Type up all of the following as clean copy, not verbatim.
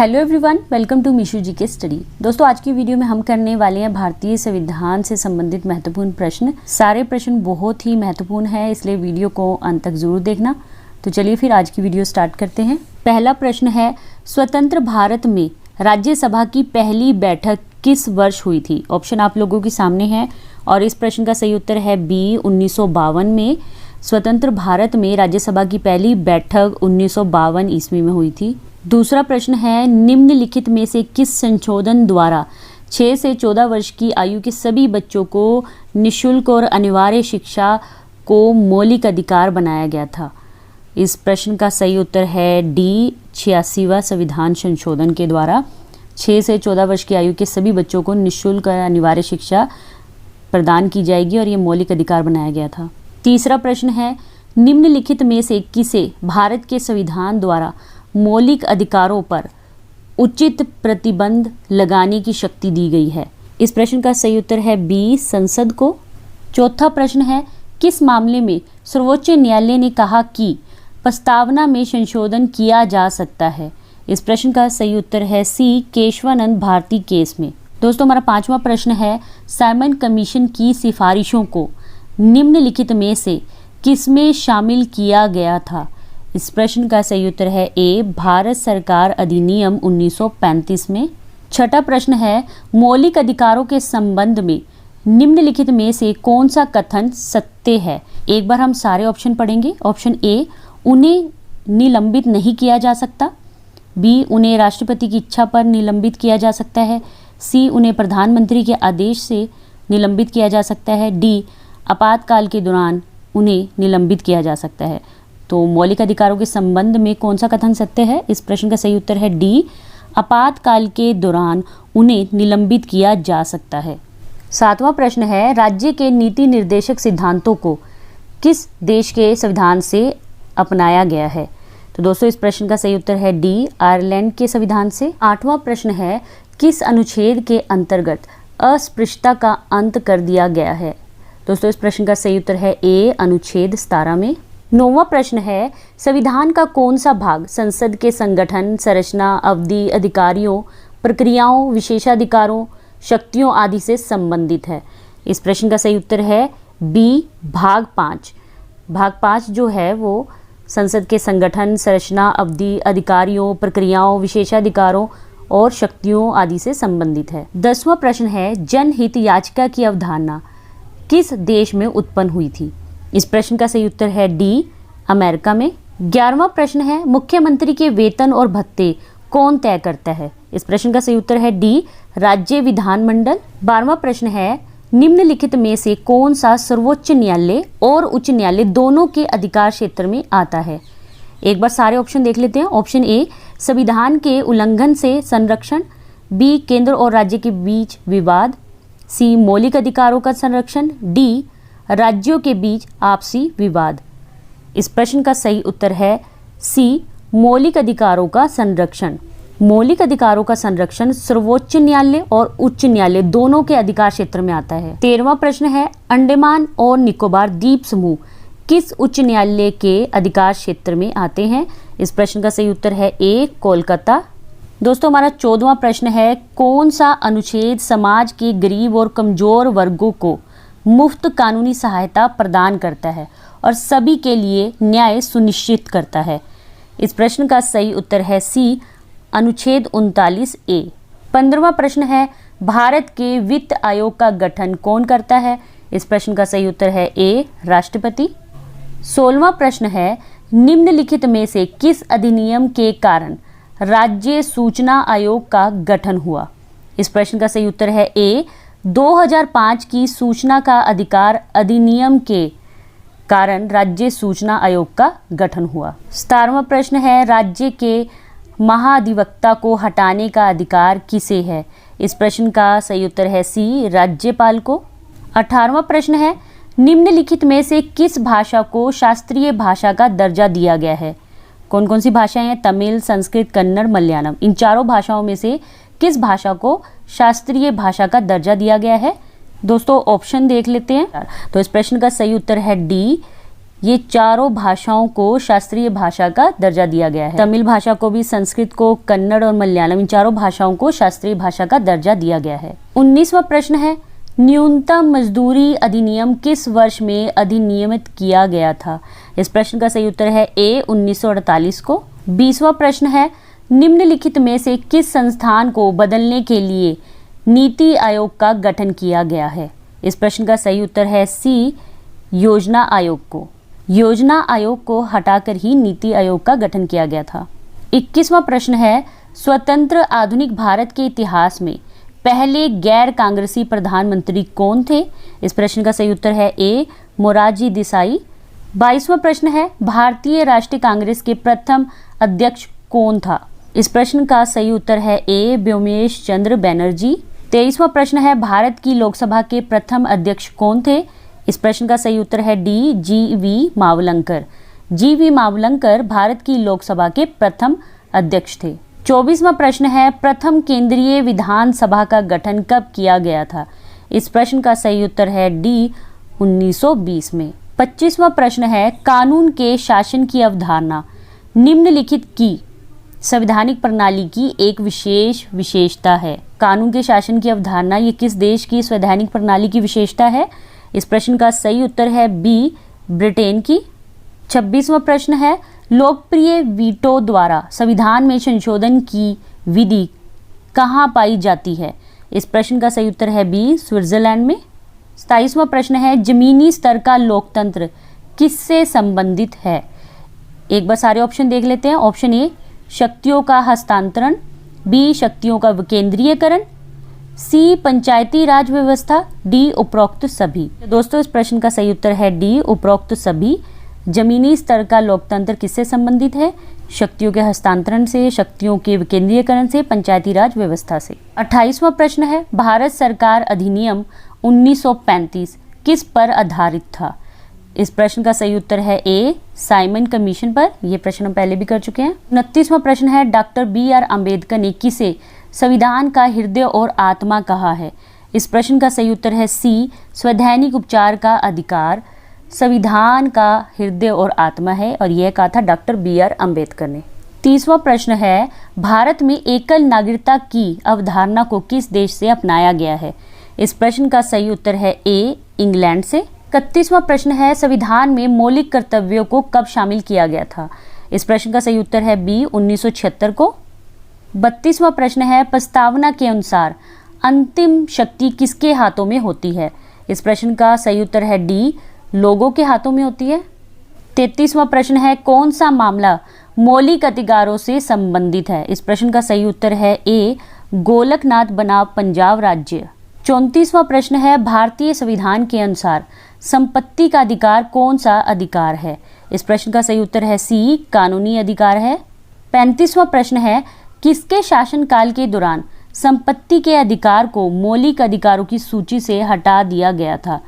Hello everyone, welcome to मीशू जी के study. दोस्तों, आज की वीडियो में हम करने वाले हैं भारतीय संविधान से संबंधित महत्वपूर्ण प्रश्न। सारे प्रश्न बहुत ही महत्वपूर्ण हैं, इसलिए वीडियो को अंत तक जरूर देखना। तो चलिए फिर आज की वीडियो स्टार्ट करते हैं। पहला प्रश्न है, स्वतंत्र भारत में राज्यसभा की पहली बैठक किस वर्ष हुई थी? ऑप्शन आप लोगों के सामने है और इस प्रश्न का सही उत्तर है बी, 1952 में। स्वतंत्र भारत में राज्यसभा की पहली बैठक 1952 ईस्वी में हुई थी। दूसरा प्रश्न है, निम्नलिखित में से किस संशोधन द्वारा 6 से 14 वर्ष की आयु के सभी बच्चों को निःशुल्क और अनिवार्य शिक्षा को मौलिक अधिकार बनाया गया था? इस प्रश्न का सही उत्तर है डी, 86वां संविधान संशोधन के द्वारा 6 से 14 वर्ष की आयु के सभी बच्चों को निःशुल्क और अनिवार्य शिक्षा प्रदान की जाएगी और ये मौलिक अधिकार बनाया गया था। तीसरा प्रश्न है, निम्नलिखित में से किसे भारत के संविधान द्वारा मौलिक अधिकारों पर उचित प्रतिबंध लगाने की शक्ति दी गई है? इस प्रश्न का सही उत्तर है बी, संसद को। चौथा प्रश्न है, किस मामले में सर्वोच्च न्यायालय ने कहा कि प्रस्तावना में संशोधन किया जा सकता है? इस प्रश्न का सही उत्तर है सी, केशवानंद भारती केस में। दोस्तों, हमारा पांचवा प्रश्न है, साइमन कमीशन की सिफारिशों को निम्नलिखित में से किसमें शामिल किया गया था? इस प्रश्न का सही उत्तर है ए, भारत सरकार अधिनियम 1935 में। छठा प्रश्न है, मौलिक अधिकारों के संबंध में निम्नलिखित में से कौन सा कथन सत्य है? एक बार हम सारे ऑप्शन पढ़ेंगे। ऑप्शन ए, उन्हें निलंबित नहीं किया जा सकता। बी, उन्हें राष्ट्रपति की इच्छा पर निलंबित किया जा सकता है। सी, उन्हें प्रधानमंत्री के आदेश से निलंबित किया जा सकता है। डी, आपातकाल के दौरान उन्हें निलंबित किया जा सकता है। तो मौलिक अधिकारों के संबंध में कौन सा कथन सत्य है? इस प्रश्न का सही उत्तर है डी, आपातकाल के दौरान उन्हें निलंबित किया जा सकता है। सातवां प्रश्न है, राज्य के नीति निर्देशक सिद्धांतों को किस देश के संविधान से अपनाया गया है? तो दोस्तों, इस प्रश्न का सही उत्तर है डी, आयरलैंड के संविधान से। आठवां प्रश्न है, किस अनुच्छेद के अंतर्गत अस्पृश्यता का अंत कर दिया गया है? दोस्तों, इस प्रश्न का सही उत्तर है ए, अनुच्छेद 17 में। नौवां प्रश्न है, संविधान का कौन सा भाग संसद के संगठन, संरचना, अवधि, अधिकारियों, प्रक्रियाओं, विशेषाधिकारों, शक्तियों आदि से संबंधित है? इस प्रश्न का सही उत्तर है बी, भाग 5। भाग 5 जो है वो संसद के संगठन, संरचना, अवधि, अधिकारियों, प्रक्रियाओं, विशेषाधिकारों और शक्तियों आदि से संबंधित है। 10वां प्रश्न है, जनहित याचिका की अवधारणा किस देश में उत्पन्न हुई थी? इस प्रश्न का सही उत्तर है डी, अमेरिका में। 11वां प्रश्न है, मुख्यमंत्री के वेतन और भत्ते कौन तय करता है? इस प्रश्न का सही उत्तर है डी, राज्य विधानमंडल। 12वां प्रश्न है, निम्नलिखित में से कौन सा सर्वोच्च न्यायालय और उच्च न्यायालय दोनों के अधिकार क्षेत्र में आता है? एक बार सारे ऑप्शन देख लेते हैं। ऑप्शन ए, संविधान के उल्लंघन से संरक्षण। बी, केंद्र और राज्य के बीच विवाद। सी, मौलिक अधिकारों का संरक्षण। डी, राज्यों के बीच आपसी विवाद। इस प्रश्न का सही उत्तर है सी, मौलिक अधिकारों का संरक्षण। मौलिक अधिकारों का संरक्षण सर्वोच्च न्यायालय और उच्च न्यायालय दोनों के अधिकार क्षेत्र में आता है। 13वां प्रश्न है, अंडमान और निकोबार द्वीप समूह किस उच्च न्यायालय के अधिकार क्षेत्र में आते हैं? इस प्रश्न का सही उत्तर है ए, कोलकाता। दोस्तों, हमारा 14वां प्रश्न है, कौन सा अनुच्छेद समाज के गरीब और कमजोर वर्गों को मुफ्त कानूनी सहायता प्रदान करता है और सभी के लिए न्याय सुनिश्चित करता है? इस प्रश्न का सही उत्तर है सी, अनुच्छेद 39 ए। 15वां प्रश्न है, भारत के वित्त आयोग का गठन कौन करता है? इस प्रश्न का सही उत्तर है ए, राष्ट्रपति। 16वां प्रश्न है, निम्नलिखित में से किस अधिनियम के कारण राज्य सूचना आयोग का गठन हुआ? इस प्रश्न का सही उत्तर है ए, 2005 की सूचना का अधिकार अधिनियम के कारण राज्य सूचना आयोग का गठन हुआ। 17वां प्रश्न है, राज्य के महाधिवक्ता को हटाने का अधिकार किसे है? इस प्रश्न का सही उत्तर है सी, राज्यपाल को। 18वां प्रश्न है, निम्नलिखित में से किस भाषा को शास्त्रीय भाषा का दर्जा दिया गया है? कौन कौन सी भाषाएं हैं? तमिल, संस्कृत, कन्नड़, मलयालम। इन चारों भाषाओं में से किस भाषा को शास्त्रीय भाषा का दर्जा दिया गया है? दोस्तों, ऑप्शन देख लेते हैं। तो इस प्रश्न का सही उत्तर है डी, ये चारों भाषाओं को शास्त्रीय भाषा का दर्जा दिया गया है। तमिल भाषा को भी, संस्कृत को, कन्नड़ और मलयालम, इन चारों भाषाओं को शास्त्रीय भाषा का दर्जा दिया गया है। 19वां प्रश्न है, न्यूनतम मजदूरी अधिनियम किस वर्ष में अधिनियमित किया गया था? इस प्रश्न का सही उत्तर है ए 1948 को। 20वां प्रश्न है, निम्नलिखित में से किस संस्थान को बदलने के लिए नीति आयोग का गठन किया गया है? इस प्रश्न का सही उत्तर है सी योजना आयोग को। योजना आयोग को हटाकर ही नीति आयोग का गठन किया गया था। 21वां प्रश्न है, स्वतंत्र आधुनिक भारत के इतिहास में पहले गैर कांग्रेसी प्रधानमंत्री कौन थे? इस प्रश्न का सही उत्तर है ए मोरारजी देसाई। 22वां प्रश्न है, भारतीय राष्ट्रीय कांग्रेस के प्रथम अध्यक्ष कौन था? इस प्रश्न का सही उत्तर है ए व्योमेश चंद्र बैनर्जी। 23वां प्रश्न है, भारत की लोकसभा के प्रथम अध्यक्ष कौन थे? इस प्रश्न का सही उत्तर है D G.V.. Mavalankar. G.V.. Mavalankar Bharat की लोकसभा के प्रथम अध्यक्ष थे। 24वां प्रश्न है, प्रथम केंद्रीय विधानसभा का गठन कब किया गया था? इस प्रश्न का सही उत्तर है डी 1920 में। 25वां प्रश्न है, कानून के शासन की अवधारणा निम्नलिखित की संवैधानिक प्रणाली की एक विशेष विशेषता है। कानून के शासन की अवधारणा ये किस देश की संवैधानिक प्रणाली की विशेषता है? इस प्रश्न का सही उत्तर है बी ब्रिटेन की। 26वां प्रश्न है, लोकप्रिय वीटो द्वारा संविधान में संशोधन की विधि कहाँ पाई जाती है? इस प्रश्न का सही उत्तर है बी स्विट्जरलैंड में। 27वां प्रश्न है, जमीनी स्तर का लोकतंत्र किससे संबंधित है? एक बार सारे ऑप्शन देख लेते हैं। ऑप्शन ए शक्तियों का हस्तांतरण, बी शक्तियों का विकेंद्रीयकरण, सी पंचायती राज व्यवस्था, डी उपरोक्त सभी। दोस्तों इस प्रश्न का सही उत्तर है डी उपरोक्त सभी। जमीनी स्तर का लोकतंत्र किससे संबंधित है? शक्तियों के हस्तांतरण से, शक्तियों के विकेंद्रीयकरण से, पंचायती राज व्यवस्था से। 28वां प्रश्न है, भारत सरकार अधिनियम 1935 किस पर आधारित था? इस प्रश्न का सही उत्तर है ए साइमन कमीशन पर। यह प्रश्न हम पहले भी कर चुके हैं। 29वां प्रश्न है, डॉक्टर बी.आर. अम्बेडकर ने किसे संविधान का हृदय और आत्मा कहा है? इस प्रश्न का सही उत्तर है सी स्वैधानिक उपचार का अधिकार संविधान का हृदय और आत्मा है, और यह कहा था डॉक्टर बी.आर. अम्बेडकर ने। 30वां प्रश्न है, भारत में एकल नागरिकता की अवधारणा को किस देश से अपनाया गया है? इस प्रश्न का सही उत्तर है ए इंग्लैंड से। 31वां प्रश्न है, संविधान में मौलिक कर्तव्यों को कब शामिल किया गया था? इस प्रश्न का सही उत्तर है बी 1976 को। 32वां प्रश्न है, प्रस्तावना के अनुसार अंतिम शक्ति किसके हाथों में होती है? इस प्रश्न का सही उत्तर है डी लोगों के हाथों में होती है। 33वां प्रश्न है, कौन सा मामला मौलिक अधिकारों से संबंधित है? इस प्रश्न का सही उत्तर है ए गोलकनाथ बनाम पंजाब राज्य। 34वां प्रश्न है, भारतीय संविधान के अनुसार संपत्ति का अधिकार कौन सा अधिकार है? इस प्रश्न का सही उत्तर है सी कानूनी अधिकार है। 35वां प्रश्न है, किसके शासनकाल के दौरान संपत्ति के अधिकार को मौलिक अधिकारों की सूची से हटा दिया गया था?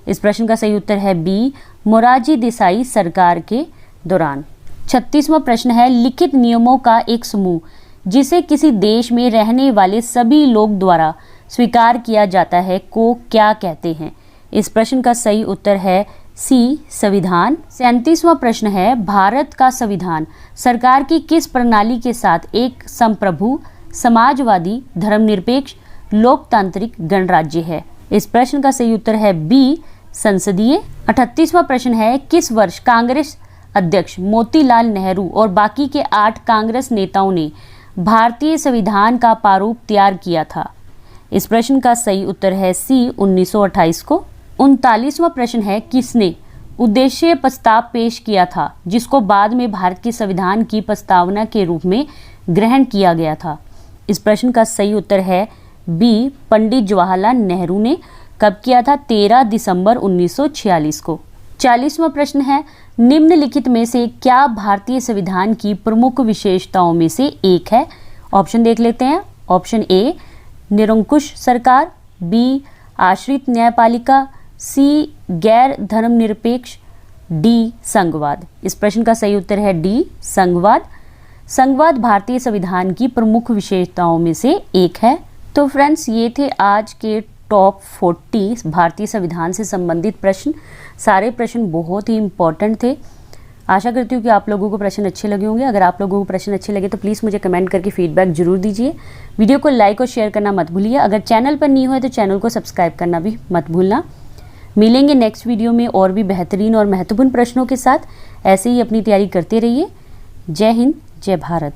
इस प्रश्न का सही उत्तर है बी मोरारजी देसाई सरकार के दौरान। 36वां प्रश्न है, लिखित नियमों का एक समूह जिसे किसी देश में रहने वाले सभी लोग द्वारा स्वीकार किया जाता है को क्या कहते हैं? इस प्रश्न का सही उत्तर है सी संविधान। 37वां प्रश्न है, भारत का संविधान सरकार की किस प्रणाली के साथ एक संप्रभु समाजवादी धर्मनिरपेक्ष लोकतांत्रिक गणराज्य है? इस प्रश्न का सही उत्तर है बी संसदीय। 38वां प्रश्न है, किस वर्ष कांग्रेस अध्यक्ष मोतीलाल नेहरू और बाकी के 8 कांग्रेस नेताओं ने भारतीय संविधान का प्रारूप तैयार किया था? इस प्रश्न का सही उत्तर है सी 1928 को। 39वां प्रश्न है, किसने उद्देश्य प्रस्ताव पेश किया था जिसको बाद में भारत के संविधान की प्रस्तावना के रूप में ग्रहण किया गया था? इस प्रश्न का सही उत्तर है बी पंडित जवाहरलाल नेहरू ने। कब किया था? 13 दिसंबर 1946 को। 40वां प्रश्न है, निम्नलिखित में से क्या भारतीय संविधान की प्रमुख विशेषताओं में से एक है? ऑप्शन देख लेते हैं। ऑप्शन ए निरंकुश सरकार, बी आश्रित न्यायपालिका, सी गैर धर्मनिरपेक्ष, डी संघवाद। इस प्रश्न का सही उत्तर है डी संघवाद। संघवाद भारतीय संविधान की प्रमुख विशेषताओं में से एक है। तो फ्रेंड्स, ये थे आज के टॉप 40 भारतीय संविधान से संबंधित प्रश्न। सारे प्रश्न बहुत ही इम्पॉर्टेंट थे। आशा करती हूँ कि आप लोगों को प्रश्न अच्छे लगे होंगे। अगर आप लोगों को प्रश्न अच्छे लगे तो प्लीज़ मुझे कमेंट करके फीडबैक जरूर दीजिए। वीडियो को लाइक और शेयर करना मत भूलिए। अगर चैनल पर नहीं हुए तो चैनल को सब्सक्राइब करना भी मत भूलना। मिलेंगे नेक्स्ट वीडियो में और भी बेहतरीन और महत्वपूर्ण प्रश्नों के साथ। ऐसे ही अपनी तैयारी करते रहिए। जय हिंद, जय भारत।